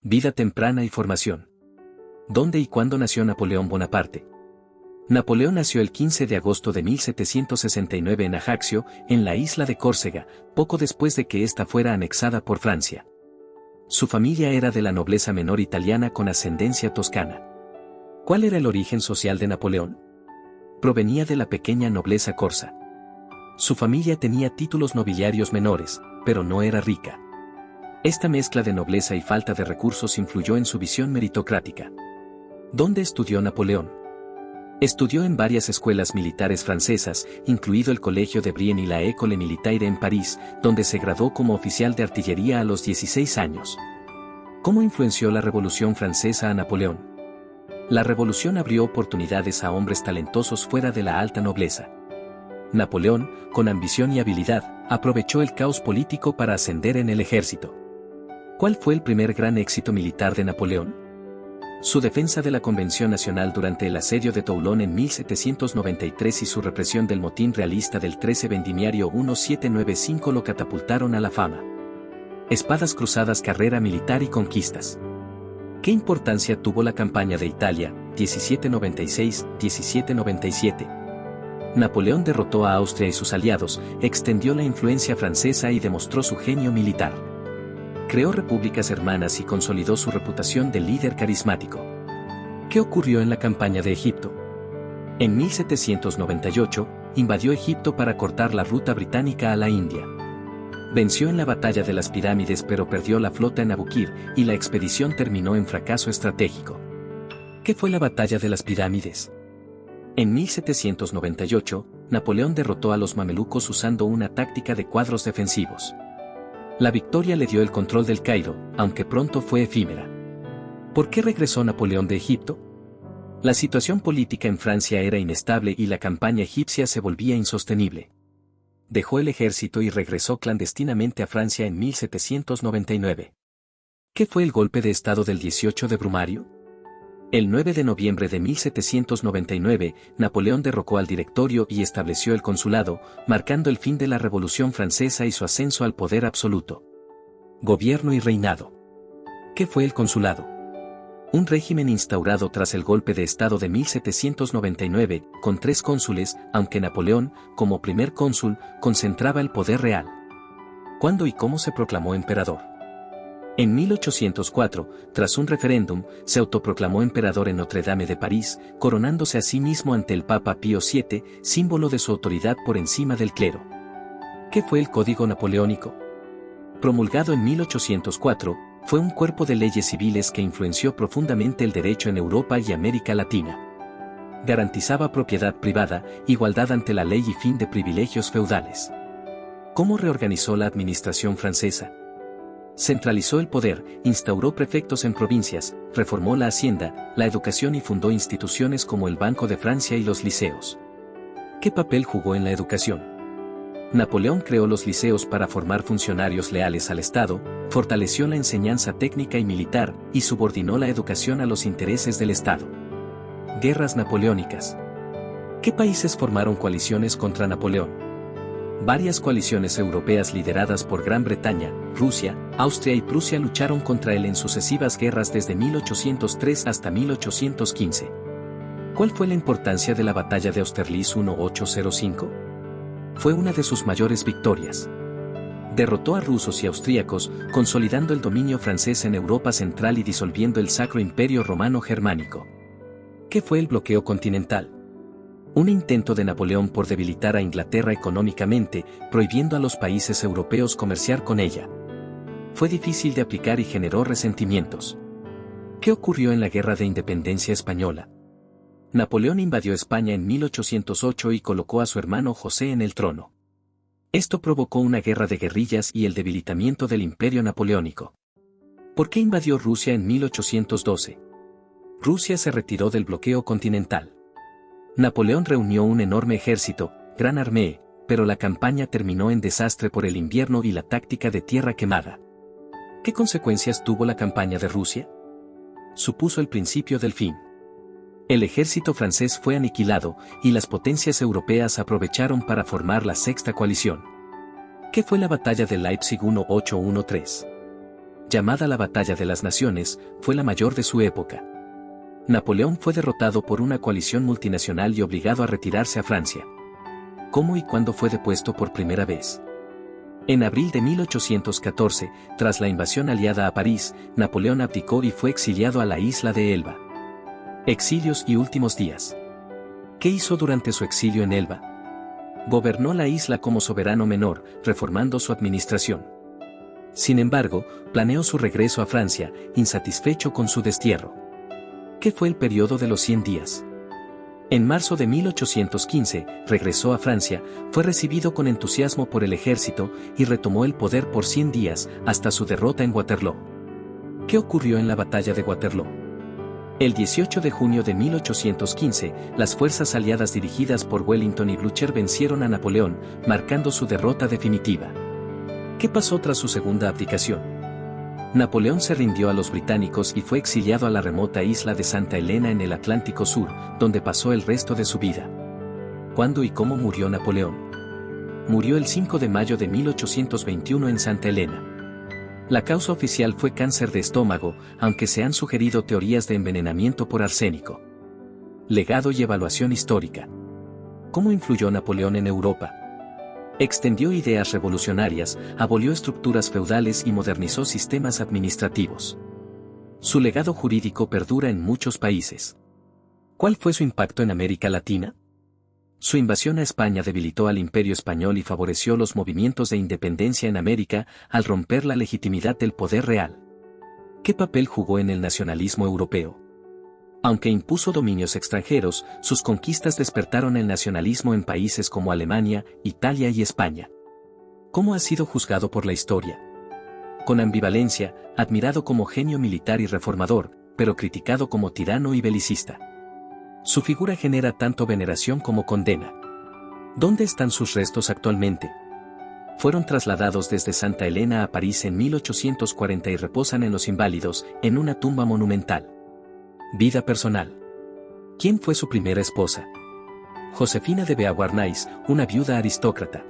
Vida temprana y formación. ¿Dónde y cuándo nació Napoleón Bonaparte? Napoleón nació el 15 de agosto de 1769 en Ajaccio, en la isla de Córcega, poco después de que ésta fuera anexada por Francia. Su familia era de la nobleza menor italiana con ascendencia toscana. ¿Cuál era el origen social de Napoleón? Provenía de la pequeña nobleza corsa. Su familia tenía títulos nobiliarios menores, pero no era rica. Esta mezcla de nobleza y falta de recursos influyó en su visión meritocrática. ¿Dónde estudió Napoleón? Estudió en varias escuelas militares francesas, incluido el Colegio de Brienne y la École Militaire en París, donde se graduó como oficial de artillería a los 16 años. ¿Cómo influenció la Revolución Francesa a Napoleón? La revolución abrió oportunidades a hombres talentosos fuera de la alta nobleza. Napoleón, con ambición y habilidad, aprovechó el caos político para ascender en el ejército. ¿Cuál fue el primer gran éxito militar de Napoleón? Su defensa de la Convención Nacional durante el asedio de Toulon en 1793 y su represión del motín realista del 13 Vendimiario 1795 lo catapultaron a la fama. Espadas cruzadas, carrera militar y conquistas. ¿Qué importancia tuvo la campaña de Italia, 1796-1797? Napoleón derrotó a Austria y sus aliados, extendió la influencia francesa y demostró su genio militar. Creó repúblicas hermanas y consolidó su reputación de líder carismático. ¿Qué ocurrió en la campaña de Egipto? En 1798, invadió Egipto para cortar la ruta británica a la India. Venció en la batalla de las pirámides pero perdió la flota en Abukir, y la expedición terminó en fracaso estratégico. ¿Qué fue la batalla de las pirámides? En 1798, Napoleón derrotó a los mamelucos usando una táctica de cuadros defensivos. La victoria le dio el control del Cairo, aunque pronto fue efímera. ¿Por qué regresó Napoleón de Egipto? La situación política en Francia era inestable y la campaña egipcia se volvía insostenible. Dejó el ejército y regresó clandestinamente a Francia en 1799. ¿Qué fue el golpe de estado del 18 de Brumario? El 9 de noviembre de 1799, Napoleón derrocó al directorio y estableció el consulado, marcando el fin de la Revolución Francesa y su ascenso al poder absoluto. Gobierno y reinado. ¿Qué fue el consulado? Un régimen instaurado tras el golpe de estado de 1799, con 3 cónsules, aunque Napoleón, como primer cónsul, concentraba el poder real. ¿Cuándo y cómo se proclamó emperador? En 1804, tras un referéndum, se autoproclamó emperador en Notre Dame de París, coronándose a sí mismo ante el Papa Pío VII, símbolo de su autoridad por encima del clero. ¿Qué fue el Código Napoleónico? Promulgado en 1804, fue un cuerpo de leyes civiles que influenció profundamente el derecho en Europa y América Latina. Garantizaba propiedad privada, igualdad ante la ley y fin de privilegios feudales. ¿Cómo reorganizó la administración francesa? Centralizó el poder, instauró prefectos en provincias, reformó la hacienda, la educación y fundó instituciones como el Banco de Francia y los liceos. ¿Qué papel jugó en la educación? Napoleón creó los liceos para formar funcionarios leales al Estado, fortaleció la enseñanza técnica y militar, y subordinó la educación a los intereses del Estado. Guerras napoleónicas. ¿Qué países formaron coaliciones contra Napoleón? Varias coaliciones europeas lideradas por Gran Bretaña, Rusia, Austria y Prusia lucharon contra él en sucesivas guerras desde 1803 hasta 1815. ¿Cuál fue la importancia de la batalla de Austerlitz 1805? Fue una de sus mayores victorias. Derrotó a rusos y austríacos, consolidando el dominio francés en Europa Central y disolviendo el Sacro Imperio Romano Germánico. ¿Qué fue el bloqueo continental? Un intento de Napoleón por debilitar a Inglaterra económicamente, prohibiendo a los países europeos comerciar con ella. Fue difícil de aplicar y generó resentimientos. ¿Qué ocurrió en la Guerra de Independencia Española? Napoleón invadió España en 1808 y colocó a su hermano José en el trono. Esto provocó una guerra de guerrillas y el debilitamiento del Imperio Napoleónico. ¿Por qué invadió Rusia en 1812? Rusia se retiró del bloqueo continental. Napoleón reunió un enorme ejército, Gran Armée, pero la campaña terminó en desastre por el invierno y la táctica de tierra quemada. ¿Qué consecuencias tuvo la campaña de Rusia? Supuso el principio del fin. El ejército francés fue aniquilado, y las potencias europeas aprovecharon para formar la Sexta Coalición. ¿Qué fue la batalla de Leipzig 1813? llamada la Batalla de las Naciones, fue la mayor de su época. Napoleón fue derrotado por una coalición multinacional y obligado a retirarse a Francia. ¿Cómo y cuándo fue depuesto por primera vez? En abril de 1814, tras la invasión aliada a París, Napoleón abdicó y fue exiliado a la isla de Elba. Exilios y últimos días. ¿Qué hizo durante su exilio en Elba? Gobernó la isla como soberano menor, reformando su administración. Sin embargo, planeó su regreso a Francia, insatisfecho con su destierro. ¿Qué fue el periodo de los 100 días? En marzo de 1815, regresó a Francia, fue recibido con entusiasmo por el ejército y retomó el poder por 100 días hasta su derrota en Waterloo. ¿Qué ocurrió en la batalla de Waterloo? El 18 de junio de 1815, las fuerzas aliadas dirigidas por Wellington y Blücher vencieron a Napoleón, marcando su derrota definitiva. ¿Qué pasó tras su segunda abdicación? Napoleón se rindió a los británicos y fue exiliado a la remota isla de Santa Elena en el Atlántico Sur, donde pasó el resto de su vida. ¿Cuándo y cómo murió Napoleón? Murió el 5 de mayo de 1821 en Santa Elena. La causa oficial fue cáncer de estómago, aunque se han sugerido teorías de envenenamiento por arsénico. Legado y evaluación histórica. ¿Cómo influyó Napoleón en Europa? Extendió ideas revolucionarias, abolió estructuras feudales y modernizó sistemas administrativos. Su legado jurídico perdura en muchos países. ¿Cuál fue su impacto en América Latina? Su invasión a España debilitó al Imperio español y favoreció los movimientos de independencia en América al romper la legitimidad del poder real. ¿Qué papel jugó en el nacionalismo europeo? Aunque impuso dominios extranjeros, sus conquistas despertaron el nacionalismo en países como Alemania, Italia y España. ¿Cómo ha sido juzgado por la historia? Con ambivalencia, admirado como genio militar y reformador, pero criticado como tirano y belicista. Su figura genera tanto veneración como condena. ¿Dónde están sus restos actualmente? Fueron trasladados desde Santa Elena a París en 1840 y reposan en Los Inválidos, en una tumba monumental. Vida personal. ¿Quién fue su primera esposa? Josefina de Beauharnais, una viuda aristócrata.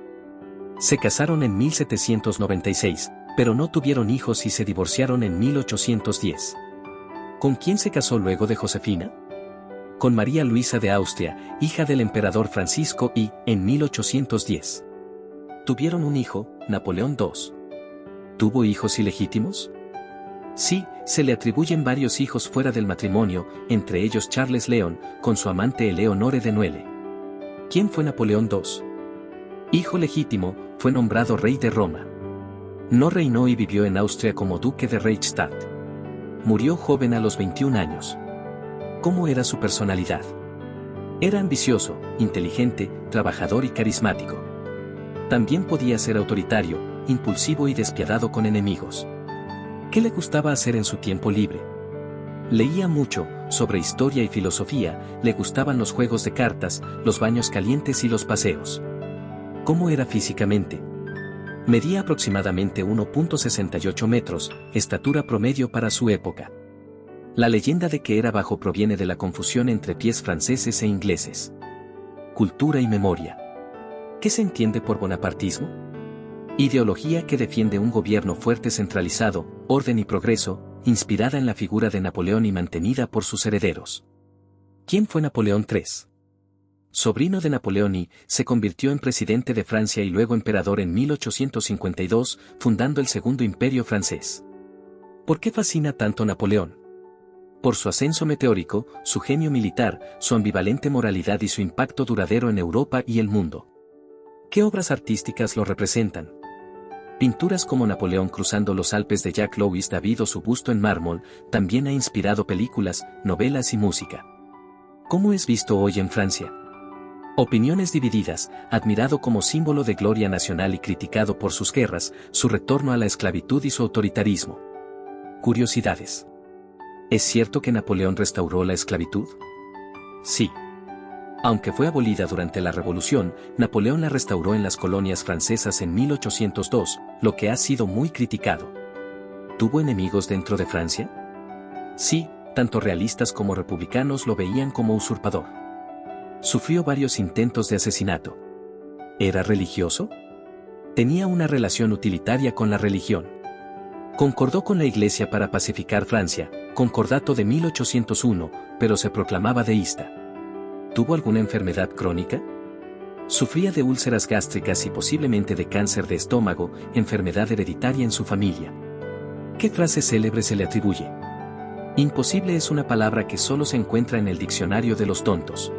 Se casaron en 1796, pero no tuvieron hijos y se divorciaron en 1810. ¿Con quién se casó luego de Josefina? Con María Luisa de Austria, hija del emperador Francisco y, en 1810. Tuvieron un hijo, Napoleón II. ¿Tuvo hijos ilegítimos? Sí, se le atribuyen varios hijos fuera del matrimonio, entre ellos Charles León, con su amante Eleonore de Nuele. ¿Quién fue Napoleón II? Hijo legítimo, fue nombrado rey de Roma. No reinó y vivió en Austria como duque de Reichstadt. Murió joven a los 21 años. ¿Cómo era su personalidad? Era ambicioso, inteligente, trabajador y carismático. También podía ser autoritario, impulsivo y despiadado con enemigos. ¿Qué le gustaba hacer en su tiempo libre? Leía mucho, sobre historia y filosofía, le gustaban los juegos de cartas, los baños calientes y los paseos. ¿Cómo era físicamente? Medía aproximadamente 1,68 metros, estatura promedio para su época. La leyenda de que era bajo proviene de la confusión entre pies franceses e ingleses. Cultura y memoria. ¿Qué se entiende por bonapartismo? Ideología que defiende un gobierno fuerte centralizado, orden y progreso, inspirada en la figura de Napoleón y mantenida por sus herederos. ¿Quién fue Napoleón III? Sobrino de Napoleón y se convirtió en presidente de Francia y luego emperador en 1852, fundando el Segundo Imperio francés. ¿Por qué fascina tanto Napoleón? Por su ascenso meteórico, su genio militar, su ambivalente moralidad y su impacto duradero en Europa y el mundo. ¿Qué obras artísticas lo representan? Pinturas como Napoleón cruzando los Alpes de Jacques-Louis David o su busto en mármol, también ha inspirado películas, novelas y música. ¿Cómo es visto hoy en Francia? Opiniones divididas, admirado como símbolo de gloria nacional y criticado por sus guerras, su retorno a la esclavitud y su autoritarismo. Curiosidades. ¿Es cierto que Napoleón restauró la esclavitud? Sí. Aunque fue abolida durante la Revolución, Napoleón la restauró en las colonias francesas en 1802, lo que ha sido muy criticado. ¿Tuvo enemigos dentro de Francia? Sí, tanto realistas como republicanos lo veían como usurpador. Sufrió varios intentos de asesinato. ¿Era religioso? Tenía una relación utilitaria con la religión. Concordó con la Iglesia para pacificar Francia, Concordato de 1801, pero se proclamaba deísta. ¿Tuvo alguna enfermedad crónica? Sufría de úlceras gástricas y posiblemente de cáncer de estómago, enfermedad hereditaria en su familia. ¿Qué frase célebre se le atribuye? Imposible es una palabra que solo se encuentra en el diccionario de los tontos.